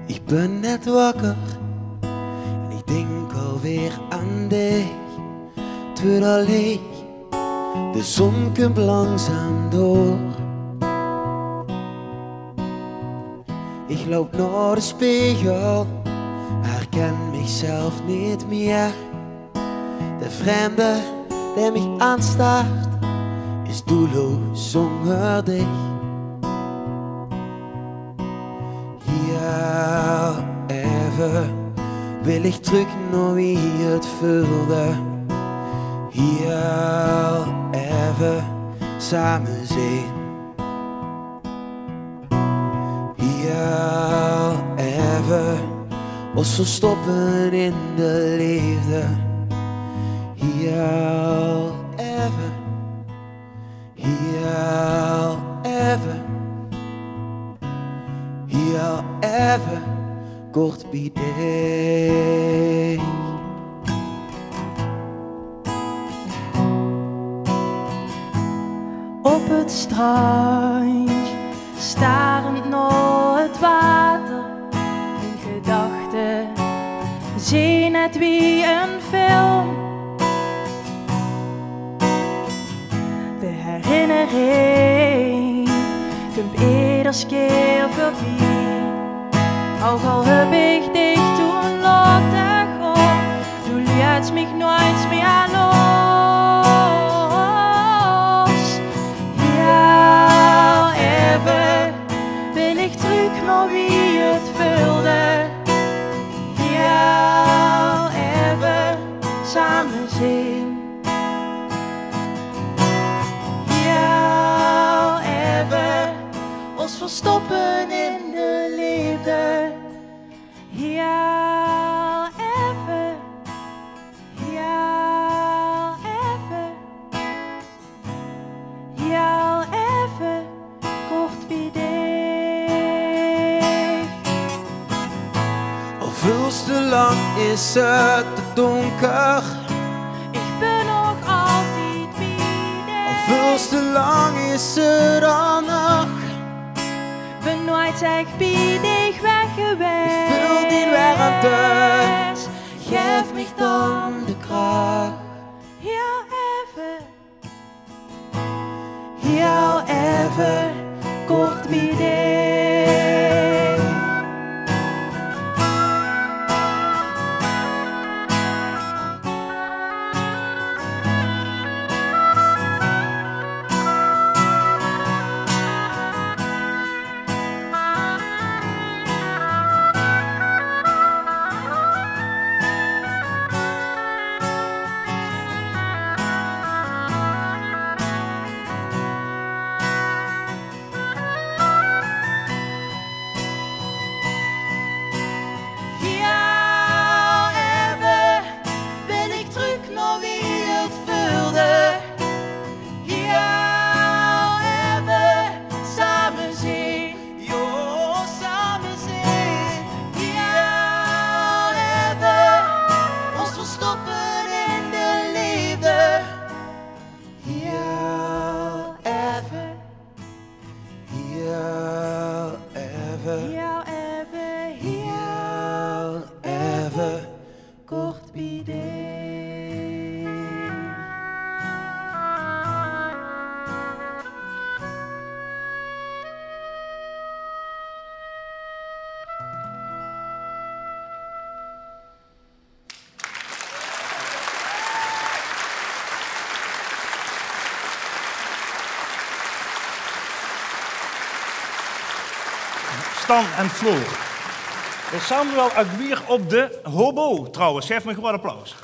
Ik ben net wakker en ik denk alweer aan dich. Het wordt al leeg, de zon komt langzaam door. Ik loop naar de spiegel, herken mezelf niet meer. De vreemde die mich aanstaart, is doelloos zonder dich. Ja, even wil ik terug naar wie het voelde. Hier even samen zijn. Hier even ons verstoppen in de liefde. Hier even, hier even, hier even kort bij dich. Op het strand, starend naar het water. In gedachten, zie net wie een film. De herinnering komt ieders keer voorbij. Ook al heb ik dich toen laten gaan, du liet mich nooit meer los. Ja, even wil ik terug naar wie het voelde. Ja, even samen zijn. Ja, even ons verstoppen in de liefde. Ja, even. Ja, even. Ja, even kort bij dich. Al veel te lang is het te donker. Ik ben nog altijd bij dich. Al veel te lang is het dan nog. Ben nooit echt bij dich weg geweest. Ik wil die warmte, geef mich dan de kracht. Ja, even. Ja, even kort bij dich. Kort bij dich. Stan en Floor. Samuel Aguirre op de hobo trouwens. Geef me gewoon applaus.